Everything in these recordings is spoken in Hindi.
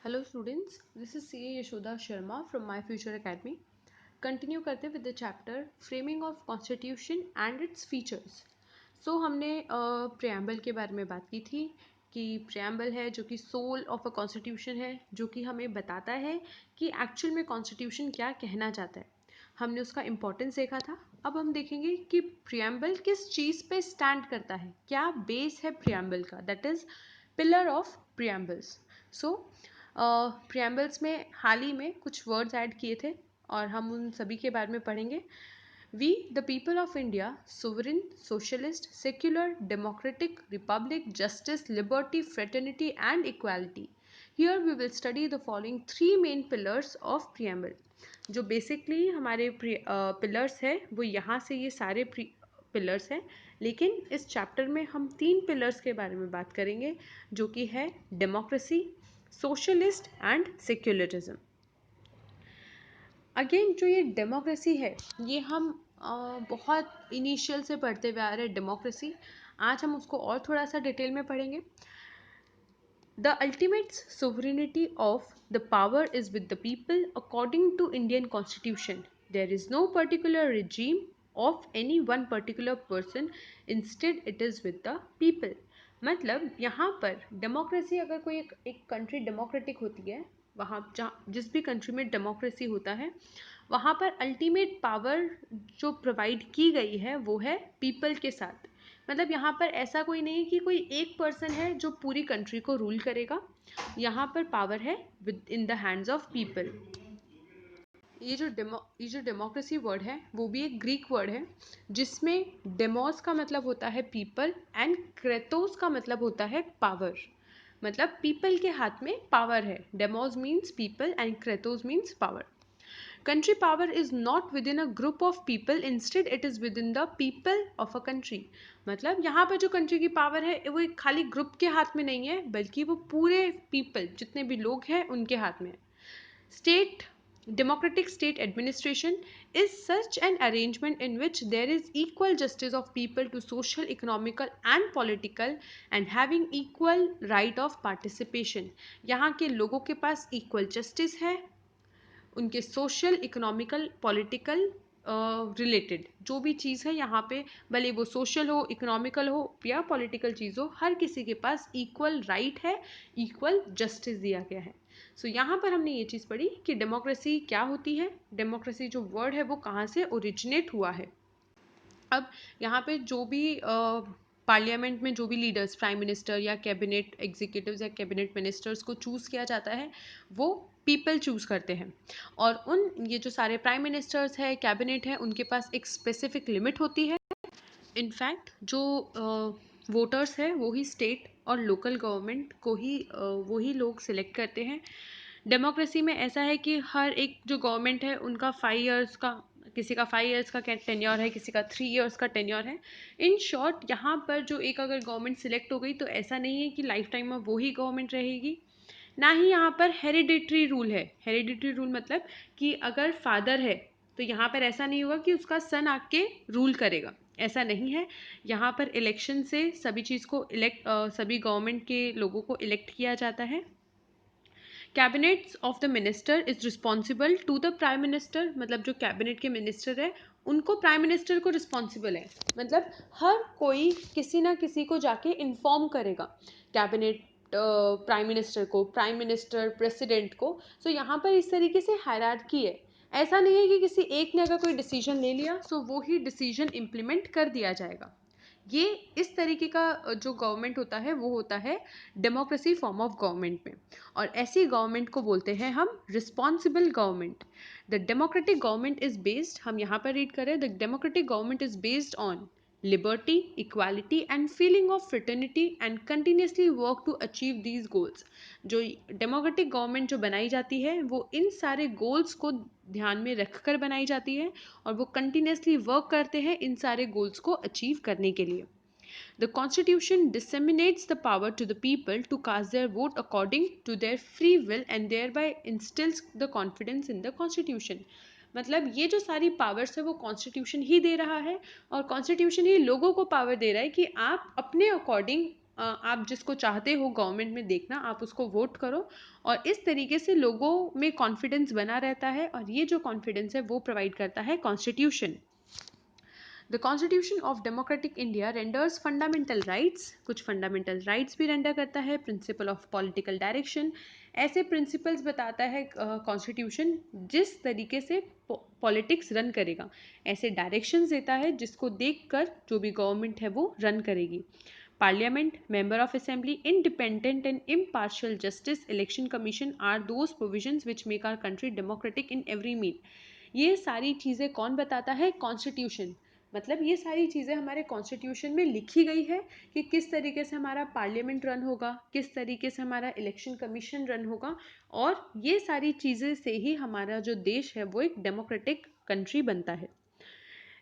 Hello students, this is CA Yashoda Sharma from My Future Academy. Continue करते with the chapter framing of constitution and its features. So हमने प्रियम्बल के बारे में बात की थी कि प्रियम्बल है जो कि सोल ऑफ अ कॉन्स्टिट्यूशन है, जो कि हमें बताता है कि एक्चुअल में कॉन्स्टिट्यूशन क्या कहना चाहता है। हमने उसका इम्पोर्टेंस देखा था। अब हम देखेंगे कि प्रियम्बल किस चीज़ पे स्टैंड करता है, क्या बेस है प्रियम्बल का, दैट इज़ पिलर ऑफ प्रियम्बल्स। सो प्रियम्बल्स में हाल ही में कुछ वर्ड्स ऐड किए थे और हम उन सभी के बारे में पढ़ेंगे। We the people of India sovereign socialist secular democratic republic justice liberty fraternity and equality. Here we will study the following three main pillars of preamble. जो बेसिकली हमारे पिलर्स है वो यहाँ से ये सारे पिलर्स हैं, लेकिन इस चैप्टर में हम तीन पिलर्स के बारे में बात करेंगे जो कि है democracy, socialist and secularism. Again जो ये डेमोक्रेसी है ये हम बहुत इनिशियल से पढ़ते हुए आ रहे हैं डेमोक्रेसी। आज हम उसको और थोड़ा सा डिटेल में पढ़ेंगे। The ultimate sovereignty of the power is with the people according to Indian Constitution. There is no particular regime of any one particular person, instead it is with the people. मतलब यहाँ पर डेमोक्रेसी, अगर कोई एक कंट्री डेमोक्रेटिक होती है, वहाँ जहाँ जिस भी कंट्री में डेमोक्रेसी होता है वहाँ पर अल्टीमेट पावर जो प्रोवाइड की गई है वो है पीपल के साथ। मतलब यहाँ पर ऐसा कोई नहीं है कि कोई एक पर्सन है जो पूरी कंट्री को रूल करेगा। यहाँ पर पावर है with in the hands of people. ये जो डेमोक्रेसी वर्ड है वो भी एक ग्रीक वर्ड है जिसमें डेमोस का मतलब होता है पीपल एंड क्रेटोस का मतलब होता है पावर। मतलब पीपल के हाथ में पावर है। Demos means people and Kratos means power. Country power is not within a group of people, instead it is within the people of a country. मतलब यहाँ पर जो कंट्री की पावर है वो एक खाली ग्रुप के हाथ में नहीं है, बल्कि वो पूरे पीपल जितने भी लोग हैं उनके हाथ में है। State democratic state administration is such an arrangement in which there is equal justice of people to social, economical and political and having equal right of participation. यहाँ के लोगों के पास equal justice है, उनके सोशल, इकोनॉमिकल, पॉलिटिकल रिलेटेड जो भी चीज़ है यहाँ पे, भले वो सोशल हो, इकोनॉमिकल हो या पॉलिटिकल चीज़ हो, हर किसी के पास इक्वल राइट है, इक्वल जस्टिस दिया गया है। सो यहाँ पर हमने ये चीज़ पढ़ी कि डेमोक्रेसी क्या होती है, डेमोक्रेसी जो वर्ड है वो कहाँ से ओरिजिनेट हुआ है। अब यहाँ पे जो भी पार्लियामेंट में जो भी लीडर्स, प्राइम मिनिस्टर या कैबिनेट एग्जीक्यूटिव्स या कैबिनेट मिनिस्टर्स को चूज़ किया जाता है वो पीपल चूज़ करते हैं। और ये जो सारे प्राइम मिनिस्टर्स है, कैबिनेट है, उनके पास एक स्पेसिफिक लिमिट होती है। इनफैक्ट जो वोटर्स है वो ही स्टेट और लोकल गवर्नमेंट को ही वो ही लोग सिलेक्ट करते हैं। डेमोक्रेसी में ऐसा है कि हर एक जो गवर्नमेंट है उनका 5 इयर्स का, किसी का 5 इयर्स का टेन्योर है, किसी का 3 इयर्स का टेन्योर है। इन शॉर्ट यहाँ पर जो एक अगर गवर्नमेंट सिलेक्ट हो गई तो ऐसा नहीं है कि लाइफ टाइम में वो ही गवर्नमेंट रहेगी। ना ही यहाँ पर हेरिडिटरी रूल है। हेरिडिटरी रूल मतलब कि अगर फादर है तो यहाँ पर ऐसा नहीं होगा कि उसका सन आके रूल करेगा, ऐसा नहीं है। यहाँ पर इलेक्शन से सभी चीज़ को सभी गवर्नमेंट के लोगों को इलेक्ट किया जाता है। Cabinets of the minister is responsible to the prime minister. मतलब जो कैबिनेट के मिनिस्टर है उनको प्राइम मिनिस्टर को रिस्पॉन्सिबल है। मतलब हर कोई किसी ना किसी को जाके इन्फॉर्म करेगा, कैबिनेट प्राइम मिनिस्टर को, प्राइम मिनिस्टर प्रेसिडेंट को। सो यहाँ पर इस तरीके से हायरार्की है। ऐसा नहीं है कि किसी एक ने अगर कोई डिसीजन ले लिया सो वो ही डिसीजन इम्प्लीमेंट कर दिया जाएगा। ये इस तरीके का जो गवर्नमेंट होता है वो होता है डेमोक्रेसी फॉर्म ऑफ गवर्नमेंट में। और ऐसी गवर्नमेंट को बोलते हैं हम responsible government. The democratic government is based, हम यहाँ पर रीड करें, the democratic government is based on liberty, equality and feeling of fraternity and continuously work to achieve these goals. जो डेमोक्रेटिक गवर्नमेंट जो बनाई जाती है वो इन सारे गोल्स को ध्यान में रखकर बनाई जाती है और वो कंटिन्यूसली वर्क करते हैं इन सारे गोल्स को अचीव करने के लिए। The Constitution disseminates the power to the people to cast their vote according to their free will and thereby instills the confidence in the Constitution. मतलब ये जो सारी पावर्स है वो कॉन्स्टिट्यूशन ही दे रहा है और कॉन्स्टिट्यूशन ही लोगों को पावर दे रहा है कि आप अपने अकॉर्डिंग आप जिसको चाहते हो गवर्नमेंट में देखना, आप उसको वोट करो, और इस तरीके से लोगों में कॉन्फिडेंस बना रहता है, और ये जो कॉन्फिडेंस है वो प्रोवाइड करता है constitution. The constitution of democratic India renders fundamental rights, कुछ फंडामेंटल राइट्स भी रेंडर करता है। प्रिंसिपल ऑफ पॉलिटिकल डायरेक्शन, ऐसे प्रिंसिपल्स बताता है कॉन्स्टिट्यूशन जिस तरीके से पॉलिटिक्स रन करेगा, ऐसे डायरेक्शंस देता है जिसको देखकर जो भी गवर्नमेंट है वो रन करेगी। Parliament, Member of Assembly, independent and impartial justice, Election Commission are those provisions which make our country democratic in every mean. ये सारी चीज़ें कौन बताता है? कॉन्स्टिट्यूशन। मतलब ये सारी चीज़ें हमारे कॉन्स्टिट्यूशन में लिखी गई है कि किस तरीके से हमारा पार्लियामेंट रन होगा, किस तरीके से हमारा इलेक्शन कमीशन रन होगा, और ये सारी चीज़ें से ही हमारा जो देश है वो एक डेमोक्रेटिक कंट्री बनता है।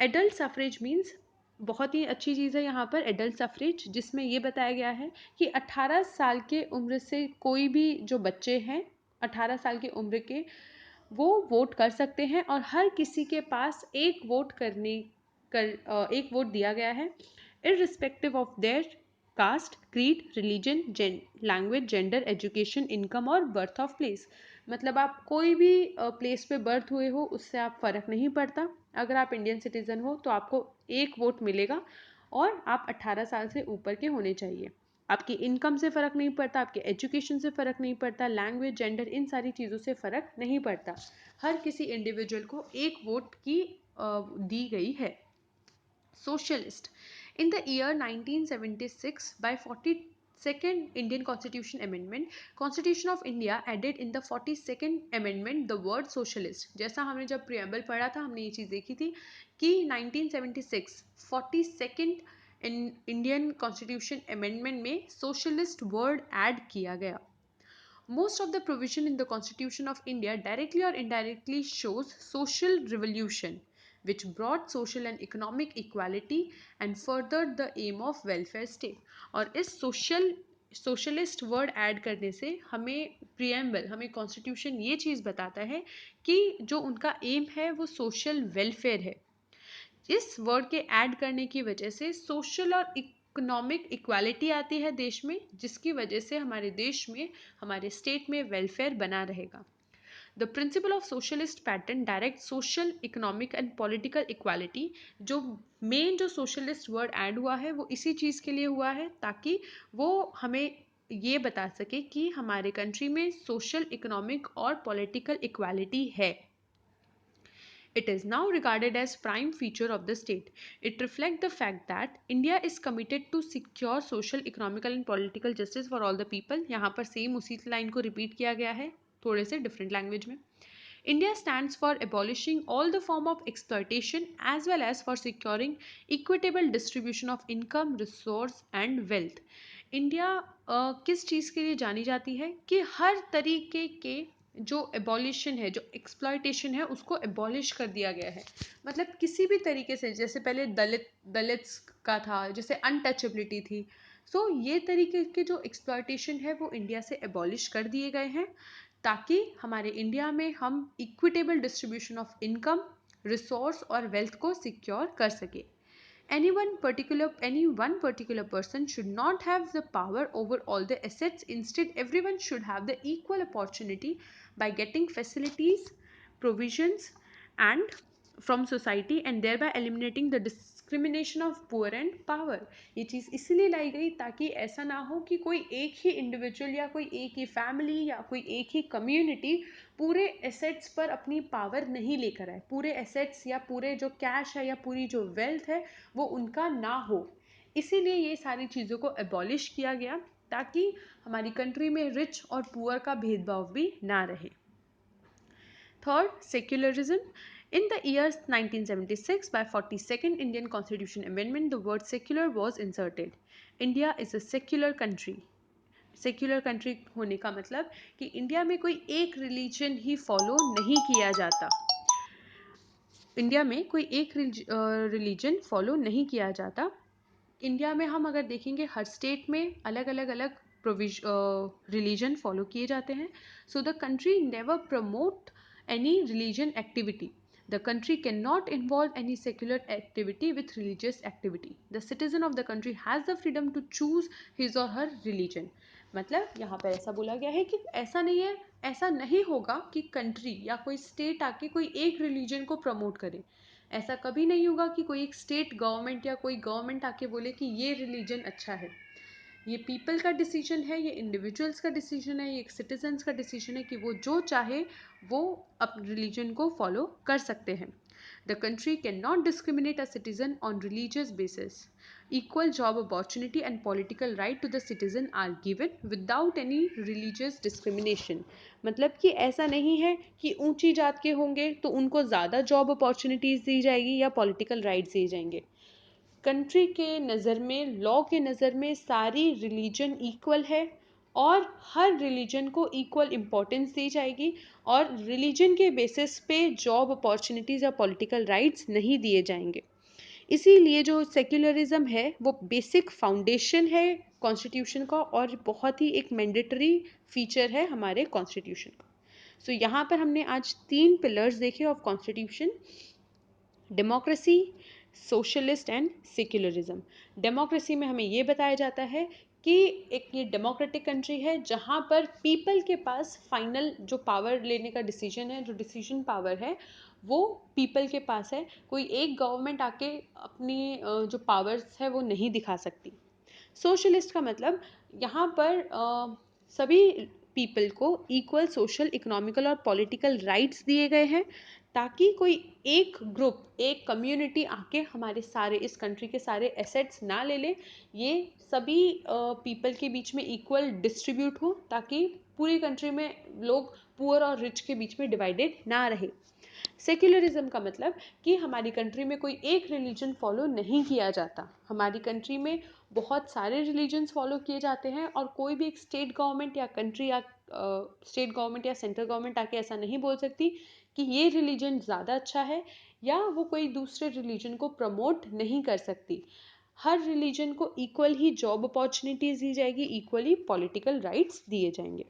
एडल्ट सफरेज मीन्स, बहुत ही अच्छी चीज़ है यहाँ पर एडल्ट सफरेज, जिसमें ये बताया गया है कि 18 साल के उम्र से कोई भी जो बच्चे हैं 18 साल की उम्र के, वो वोट कर सकते हैं, और हर किसी के पास एक वोट दिया गया है, irrespective of their caste, creed, religion, language, gender, education, income और बर्थ ऑफ प्लेस। मतलब आप कोई भी प्लेस पे बर्थ हुए हो उससे आप फ़र्क नहीं पड़ता, अगर आप इंडियन सिटीज़न हो तो आपको एक वोट मिलेगा, और आप 18 साल से ऊपर के होने चाहिए। आपकी इनकम से फ़र्क नहीं पड़ता, आपके एजुकेशन से फ़र्क नहीं पड़ता, लैंग्वेज, जेंडर, इन सारी चीज़ों से फ़र्क नहीं पड़ता। हर किसी इंडिविजुअल को एक वोट की दी गई है। Socialist. In the year 1976, by 42nd Indian Constitution Amendment, Constitution of India added in the 42nd Amendment the word socialist. जैसा हमने जब preamble पढ़ा था हमने ये चीज़ देखी थी कि 1976 42nd Indian Constitution Amendment में socialist word add किया गया। Most of the provision in the Constitution of India directly or indirectly shows social revolution, which brought social and economic equality and furthered the aim of welfare state. और इस सोशलिस्ट वर्ड ऐड करने से हमें प्रियम्बल, हमें कॉन्स्टिट्यूशन ये चीज़ बताता है कि जो उनका एम है वो सोशल वेलफेयर है। इस वर्ड के ऐड करने की वजह से सोशल और इकोनॉमिक इक्वालिटी आती है देश में, जिसकी वजह से हमारे देश में, हमारे स्टेट में वेलफेयर बना रहेगा। The principle of socialist pattern direct social, economic and political equality. जो मेन जो सोशलिस्ट वर्ड ऐड हुआ है वो इसी चीज़ के लिए हुआ है ताकि वो हमें ये बता सके कि हमारे कंट्री में सोशल, इकोनॉमिक और पॉलिटिकल इक्वालिटी है। It is now regarded as prime feature of the state. It reflects the fact that India is committed to secure social, economical and political justice for all the people. यहाँ पर सेम उसी लाइन को रिपीट किया गया है थोड़े से डिफरेंट लैंग्वेज में। India stands for abolishing all the form of exploitation as well as for securing equitable distribution of income, resource and wealth. India किस चीज़ के लिए जानी जाती है कि हर तरीके के जो एबॉलिशन है, जो एक्सप्लॉयटेशन है, उसको एबॉलिश कर दिया गया है। मतलब किसी भी तरीके से, जैसे पहले दलित्स का था, जैसे अनटचेबिलिटी थी, सो ये तरीके के जो एक्सप्लॉयटेशन है वो इंडिया से एबॉलिश कर दिए गए हैं ताकि हमारे इंडिया में हम equitable distribution of income, resource और वेल्थ को सिक्योर कर सके। Any one particular person should not have the power over all the assets. Instead, everyone should have the equal opportunity by getting facilities, provisions, and from society, and thereby eliminating the discrimination of poor and power. ये चीज़ इसलिए लाई गई ताकि ऐसा ना हो कि कोई एक ही इंडिविजुअल या कोई एक ही फैमिली या कोई एक ही कम्युनिटी पूरे एसेट्स पर अपनी पावर नहीं लेकर आए, पूरे एसेट्स या पूरे जो कैश है या पूरी जो वेल्थ है वो उनका ना हो। इसीलिए ये सारी चीज़ों को एबॉलिश किया गया ताकि हमारी कंट्री में रिच और पुअर का भेदभाव भी ना रहे। Third, secularism. In the year 1976, by 42nd Indian Constitution Amendment, the word secular was inserted. India is a secular country. Secular country होने का मतलब कि इंडिया में कोई एक रिलीजन ही फॉलो नहीं किया जाता। इंडिया में कोई एक रिलीजन फॉलो नहीं किया जाता। इंडिया में हम अगर देखेंगे हर स्टेट में अलग अलग रिलीजन फॉलो किए जाते हैं। So the country never promote any religion activity. The country cannot involve any secular activity with religious activity. The citizen of the country has the freedom to choose his or her religion. मतलब यहाँ पर ऐसा बोला गया है कि ऐसा नहीं है, ऐसा नहीं होगा कि कंट्री या कोई स्टेट आके कोई एक रिलीजन को प्रमोट करे. ऐसा कभी नहीं होगा कि कोई एक स्टेट गवर्नमेंट या कोई गवर्नमेंट आके बोले कि ये रिलीजन अच्छा है. ये पीपल का डिसीजन है, ये इंडिविजुअल्स का डिसीजन है, ये एक सिटीजन्स का डिसीजन है कि वो जो चाहे वो अपने रिलीजन को फॉलो कर सकते हैं. The country can not discriminate a citizen on religious basis. Equal job opportunity and political right to the citizen are given without any religious discrimination. मतलब कि ऐसा नहीं है कि ऊंची जात के होंगे तो उनको ज़्यादा जॉब अपॉर्चुनिटीज़ दी जाएगी या पॉलिटिकल राइट्स दिए जाएंगे. कंट्री के नज़र में, लॉ के नज़र में सारी रिलीजन इक्वल है और हर रिलीजन को इक्वल इम्पोर्टेंस दी जाएगी और रिलीजन के बेसिस पे जॉब अपॉर्चुनिटीज़ या पॉलिटिकल राइट्स नहीं दिए जाएंगे. इसीलिए जो सेक्युलरिज्म है वो बेसिक फाउंडेशन है कॉन्स्टिट्यूशन का और बहुत ही एक मैंडेटरी फीचर है हमारे कॉन्स्टिट्यूशन का. सो यहाँ पर हमने आज 3 पिलर्स देखे of constitution: democracy, socialist and secularism. Democracy में हमें ये बताया जाता है कि एक ये डेमोक्रेटिक कंट्री है जहाँ पर पीपल के पास फाइनल जो पावर लेने का डिसीजन है, जो डिसीजन पावर है वो पीपल के पास है. कोई एक गवर्नमेंट आके अपनी जो पावर्स है वो नहीं दिखा सकती. सोशलिस्ट का मतलब यहाँ पर सभी पीपल को इक्वल सोशल, इकोनॉमिकल और पॉलिटिकल राइट्स दिए गए हैं ताकि कोई एक ग्रुप, एक कम्युनिटी आके हमारे सारे इस कंट्री के सारे एसेट्स ना ले ले. ये सभी पीपल के बीच में इक्वल डिस्ट्रीब्यूट हो ताकि पूरी कंट्री में लोग पुअर और रिच के बीच में डिवाइडेड ना रहे. सेक्युलरिज्म का मतलब कि हमारी कंट्री में कोई एक रिलीजन फॉलो नहीं किया जाता. हमारी कंट्री में बहुत सारे रिलीजन्स फॉलो किए जाते हैं और कोई भी एक स्टेट गवर्नमेंट या कंट्री या स्टेट गवर्नमेंट या सेंट्रल गवर्नमेंट आके ऐसा नहीं बोल सकती कि ये रिलीजन ज़्यादा अच्छा है या वो कोई दूसरे रिलीजन को प्रमोट नहीं कर सकती. हर रिलीजन को इक्वल ही जॉब अपॉर्चुनिटीज़ दी जाएगी, इक्वली पॉलिटिकल राइट्स दिए जाएंगे.